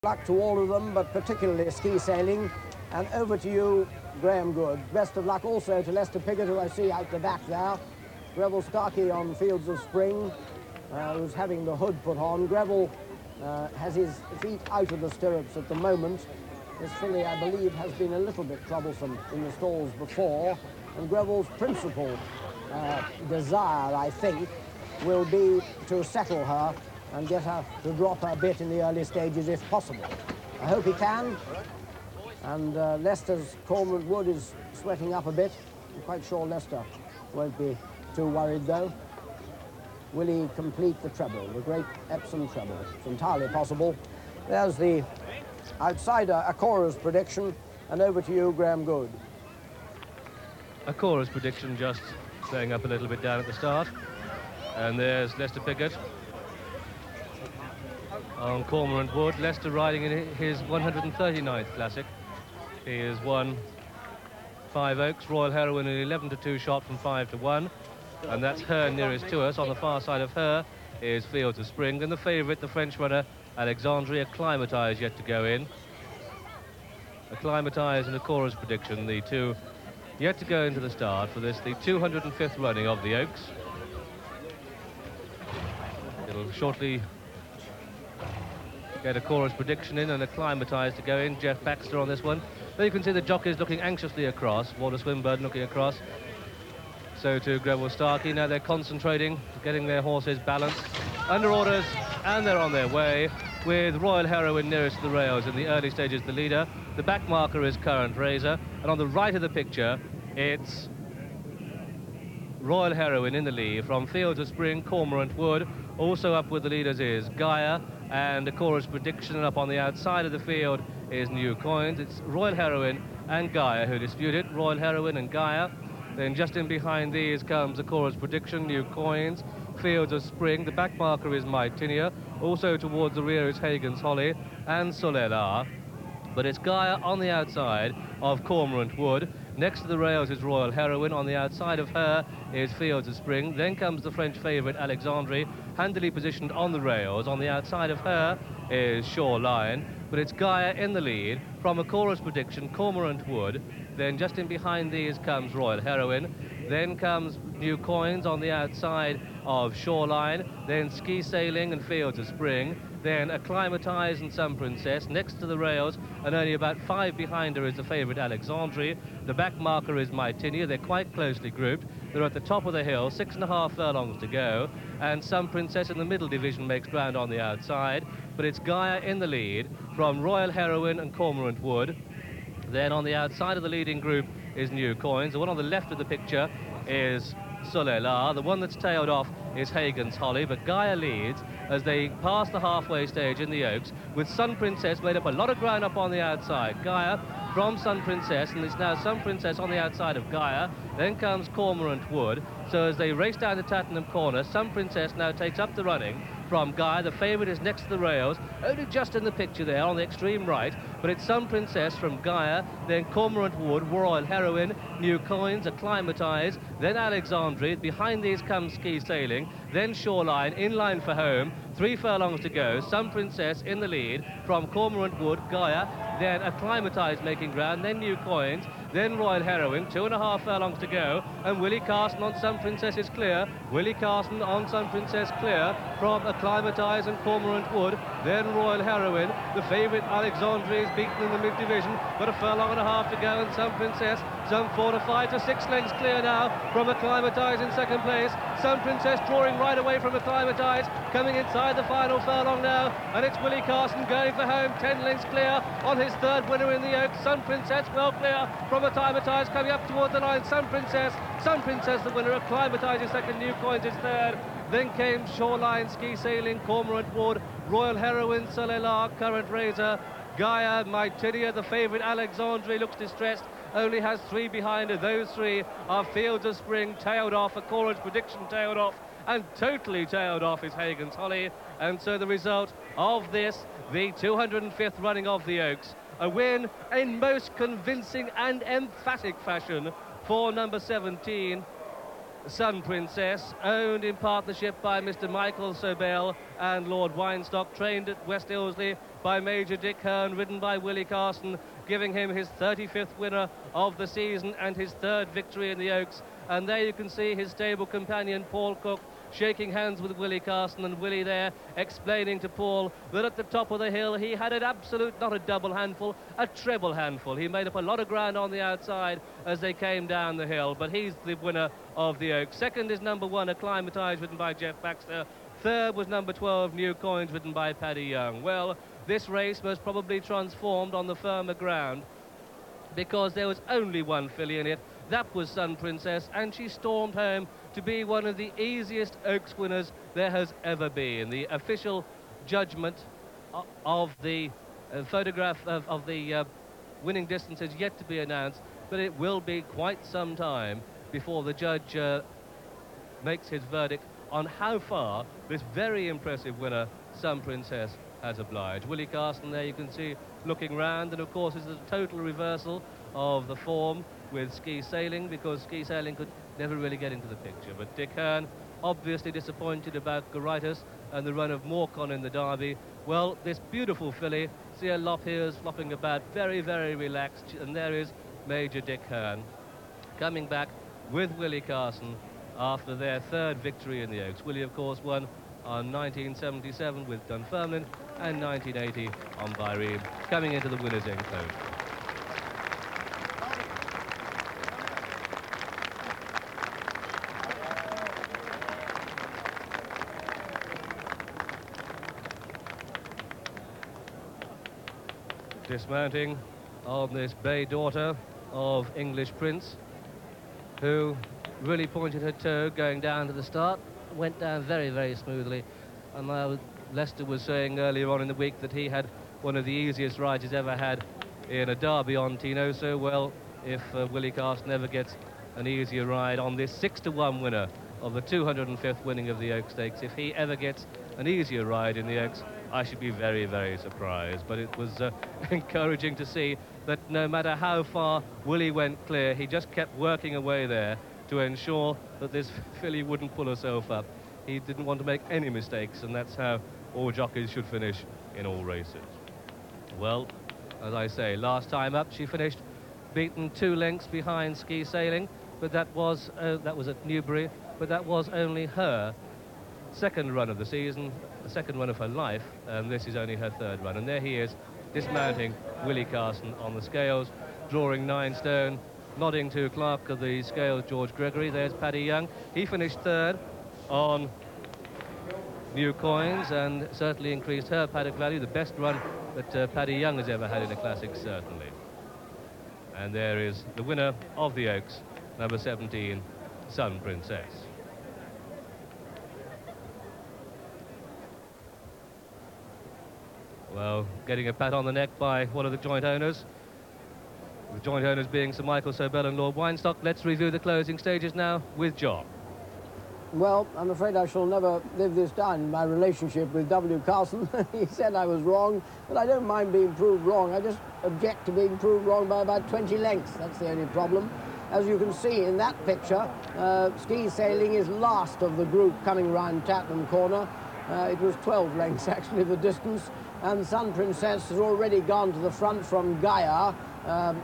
luck to all of them, but particularly ski sailing. And over to you, Graham Good. Best of luck also to Lester Piggott, who I see out the back there. Greville Starkey on Fields of Spring, who's having the hood put on. Greville has his feet out of the stirrups at the moment. This filly, I believe, has been a little bit troublesome in the stalls before, and Greville's principal desire, I think, will be to settle her and get her to drop a bit in the early stages if possible. I hope he can. And Leicester's Cormorant Wood is sweating up a bit. I'm quite sure Leicester won't be too worried, though. Will he complete the treble, the great Epsom treble? It's entirely possible. There's the outsider, Acora's prediction, and over to you, Graham Good. Acora's prediction just going up a little bit down at the start. And there's Lester Piggott on Cormorant Wood. Lester riding in his 139th classic. He has won 5 Oaks, Royal Heroine, an 11-2 shot from 5-1. And that's her nearest to us. On the far side of her is Fields of Spring. And the favourite, the French runner, Alexandre, Acclimatise yet to go in. Acclimatise and Acora's prediction, the two yet to go into the start for this, the 205th running of the Oaks. It'll shortly get Acora's prediction in and Acclimatise to go in. Jeff Baxter on this one. There you can see the jockeys looking anxiously across. Walter Swinburne looking across. So to Greville Starkey. Now they're concentrating, getting their horses balanced, under orders, and they're on their way, with Royal Heroine nearest to the rails in the early stages, the leader. The back marker is Current Razor, and on the right of the picture, it's Royal Heroine in the lead from Fields of Spring, Cormorant Wood. Also up with the leaders is Gaia, and Acora's prediction up on the outside of the field is New Coins. It's Royal Heroine and Gaia who dispute it. Royal Heroine and Gaia. Then just in behind these comes Acora's prediction, New Coins, Fields of Spring. The back marker is Mytinia. Also towards the rear is Hagen's Holly and Solelar. But it's Gaia on the outside of Cormorant Wood. Next to the rails is Royal Heroine. On the outside of her is Fields of Spring. Then comes the French favourite, Alexandre, handily positioned on the rails. On the outside of her is Shoreline. But it's Gaia in the lead from Acora's prediction, Cormorant Wood. Then just in behind these comes Royal Heroine. Then comes New Coins on the outside of Shoreline. Then Ski Sailing and Fields of Spring. Then Acclimatise and Sun Princess next to the rails, and only about 5 behind her is the favourite Alexandre. The back marker is Mytinia. They're quite closely grouped. They're at the top of the hill, 6.5 furlongs to go, and Sun Princess in the middle division makes ground on the outside. But it's Gaia in the lead from Royal Heroine and Cormorant Wood. Then on the outside of the leading group is New Coins. The one on the left of the picture is Solelar. The one that's tailed off is Hagen's Holly, but Gaia leads as they pass the halfway stage in the Oaks, with Sun Princess made up a lot of ground up on the outside. Gaia from Sun Princess, and it's now Sun Princess on the outside of Gaia. Then comes Cormorant Wood. So as they race down the Tattenham corner, Sun Princess now takes up the running from Gaia. The favourite is next to the rails, only just in the picture there on the extreme right, but it's Sun Princess from Gaia, then Cormorant Wood, Royal Heroine, New Coins, Acclimatise, then Alexandre. Behind these comes Ski Sailing, then Shoreline, in line for home. 3 furlongs to go. Sun Princess in the lead from Cormorant Wood, Gaia, then Acclimatise making ground, then New Coins, then Royal Heroine. 2.5 furlongs to go, and Willie Carson on Sun Princess is clear. Willie Carson on Sun Princess clear from Acclimatise and Cormorant Wood, then Royal Heroine. The favourite Alexandre is beaten in the mid-division, but 1.5 furlongs to go, and Sun Princess some 4 to 5 to 6 lengths clear now from Acclimatise in second place. Sun Princess drawing right away from Acclimatise, coming inside the final furlong now, and it's Willie Carson going for home, 10 lengths clear on his third winner in the Oaks. Sun Princess well clear from Acclimatise, coming up towards the line. Sun Princess the winner. Acclimatise is second, New Coins is third. Then came Shoreline, Ski Sailing, Cormorant Wood, Royal Heroine, Solelar, Current Razor, Gaia, Mytinia. The favourite Alexandre looks distressed, only has 3 behind her. Those 3 are Fields of Spring, tailed off, Acora's prediction tailed off, and totally tailed off is Hagen's Holly. And so the result of this, the 205th running of the Oaks, a win in most convincing and emphatic fashion for number 17, Sun Princess, owned in partnership by Mr. Michael Sobel and Lord Weinstock, trained at West Ilsley by Major Dick Hearn, ridden by Willie Carson, giving him his 35th winner of the season and his 3rd victory in the Oaks. And there you can see his stable companion, Paul Cook, shaking hands with Willie Carson, and Willie there explaining to Paul that at the top of the hill he had an absolute, not a double handful, a treble handful. He made up a lot of ground on the outside as they came down the hill, but he's the winner of the Oaks. Second is number 1, Acclimatise, ridden by Jeff Baxter. Third was number 12, New Coins, ridden by Paddy Young. Well, this race was probably transformed on the firmer ground because there was only one filly in it. That was Sun Princess, and she stormed home to be one of the easiest Oaks winners there has ever been. The official judgment of the photograph of the winning distance is yet to be announced, but it will be quite some time before the judge makes his verdict on how far this very impressive winner, Sun Princess, has obliged. Willie Carson there you can see looking round, and of course it's a total reversal of the form with ski sailing, because ski sailing could never really get into the picture. But Dick Hearn, obviously disappointed about Goritis and the run of Morcon in the Derby. Well, this beautiful filly, see her lop here is flopping about, very, very relaxed, and there is Major Dick Hearn coming back with Willie Carson after their 3rd victory in the Oaks. Willie, of course, won on 1977 with Dunfermline and 1980 on Byrene, coming into the winners' enclosure. Dismounting on this bay daughter of English Prince, who really pointed her toe going down to the start, went down very, very smoothly. And Lester was saying earlier on in the week that he had one of the easiest rides he's ever had in a Derby on Tinoso. Well, if Willie Carson ever gets an easier ride on this 6-1 winner of the 205th winning of the Oaks Stakes, if he ever gets an easier ride in the Oaks, I should be very, very surprised. But it was encouraging to see that no matter how far Willie went clear, he just kept working away there to ensure that this filly wouldn't pull herself up. He didn't want to make any mistakes, and that's how all jockeys should finish in all races. Well, as I say, last time up she finished beaten 2 lengths behind Ski Sailing, but that was at Newbury, but that was only her 2nd run of the season, the 2nd run of her life, and this is only her 3rd run. And there he is, dismounting Willie Carson on the scales, drawing 9 stone, nodding to clerk of the scales, George Gregory. There's Paddy Young. He finished 3rd on New Coins and certainly increased her paddock value, the best run that Paddy Young has ever had in a classic, certainly. And there is the winner of the Oaks, number 17, Sun Princess. Well, getting a pat on the neck by one of the joint owners. The joint owners being Sir Michael Sobel and Lord Weinstock. Let's review the closing stages now with John. Well, I'm afraid I shall never live this down in my relationship with W. Carson. He said I was wrong, but I don't mind being proved wrong. I just object to being proved wrong by about 20 lengths. That's the only problem. As you can see in that picture, Ski Sailing is last of the group coming round Tatnam Corner. It was 12 lengths, actually, the distance. And Sun Princess has already gone to the front from Gaia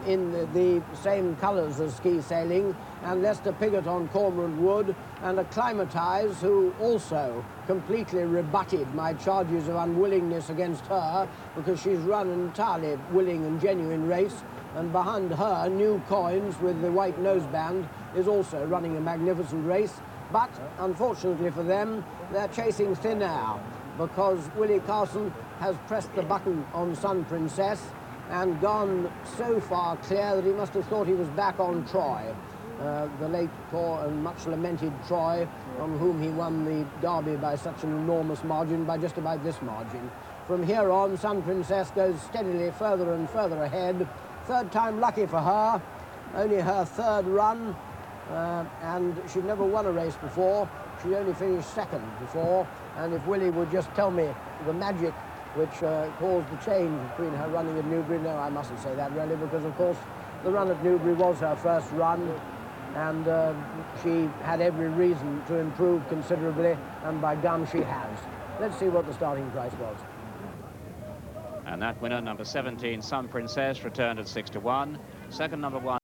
in the same colours as Ski Sailing, and Lester Piggott on Cormorant Wood, and Acclimatise, who also completely rebutted my charges of unwillingness against her, because she's run an entirely willing and genuine race. And behind her, New Coins with the white noseband is also running a magnificent race. But unfortunately for them, they're chasing thin air, because Willie Carson has pressed the button on Sun Princess and gone so far clear that he must have thought he was back on Troy, the late poor and much lamented Troy, on whom he won the Derby by such an enormous margin, by just about this margin. From here on, Sun Princess goes steadily further and further ahead. 3rd time lucky for her, only her 3rd run, and she'd never won a race before. She only finished 2nd before, and if Willie would just tell me the magic which caused the change between her running at Newbury. No, I mustn't say that really, because of course the run at Newbury was her 1st run. and she had every reason to improve considerably, and by gum she has. Let's see what the starting price was. And that winner, number 17, Sun Princess, returned at 6 to 1. Second, number 1.